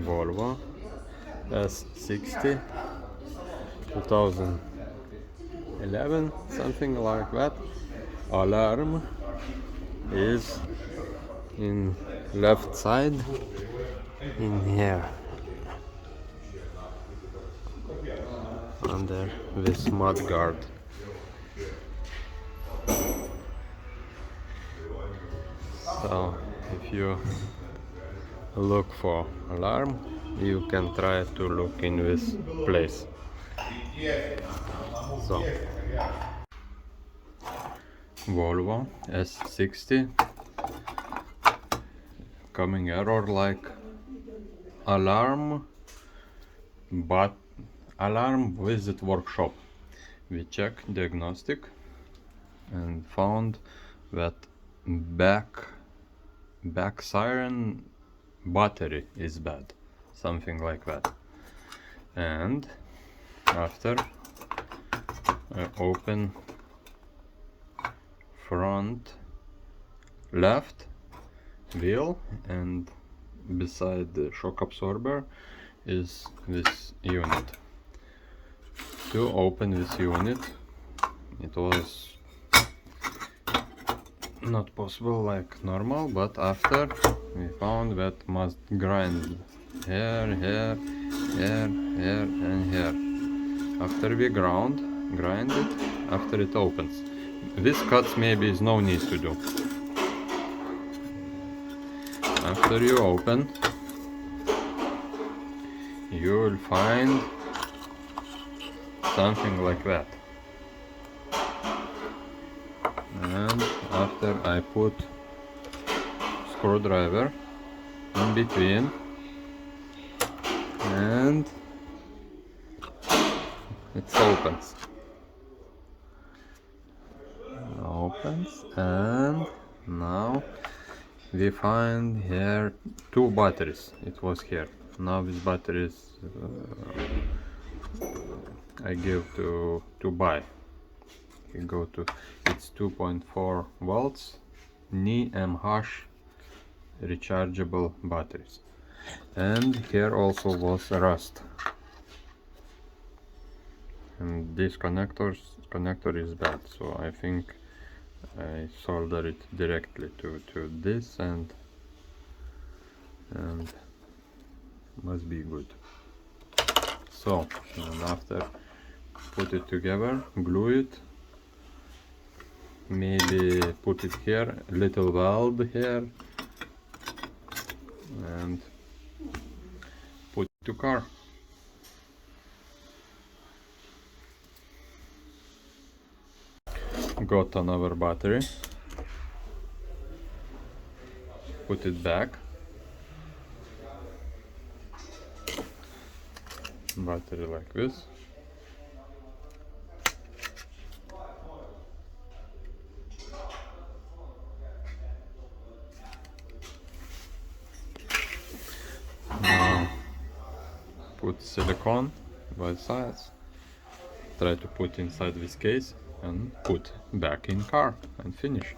Volvo s60 2011, something like that. Alarm is in left side in here under this mud guard. So if you look for alarm, you can try to look in this place. So Volvo S60 coming error like alarm, but alarm visit workshop. We checked diagnostic and found that back siren battery is bad, something like that. And after I open front left wheel, and beside the shock absorber is this unit. To open this unit, it was not possible like normal, but after we found that must grind here, here, here, here and here. After we grind it, after it opens. This cuts maybe is no need to do. After you open, you will find something like that. And after I put screwdriver in between, and it opens, and now we find here two batteries. It was here. Now this batteries I give to buy. You go to, it's 2.4 volts NiMH rechargeable batteries. And here also was rust, and this connector is bad, so I think I solder it directly to this, and must be good. So, and after put it together, glue it, maybe put it here, little weld here, and put it to car. Got another battery, put it back, battery like this. Now put silicone both sides, try to put inside this case and put back in car and finish.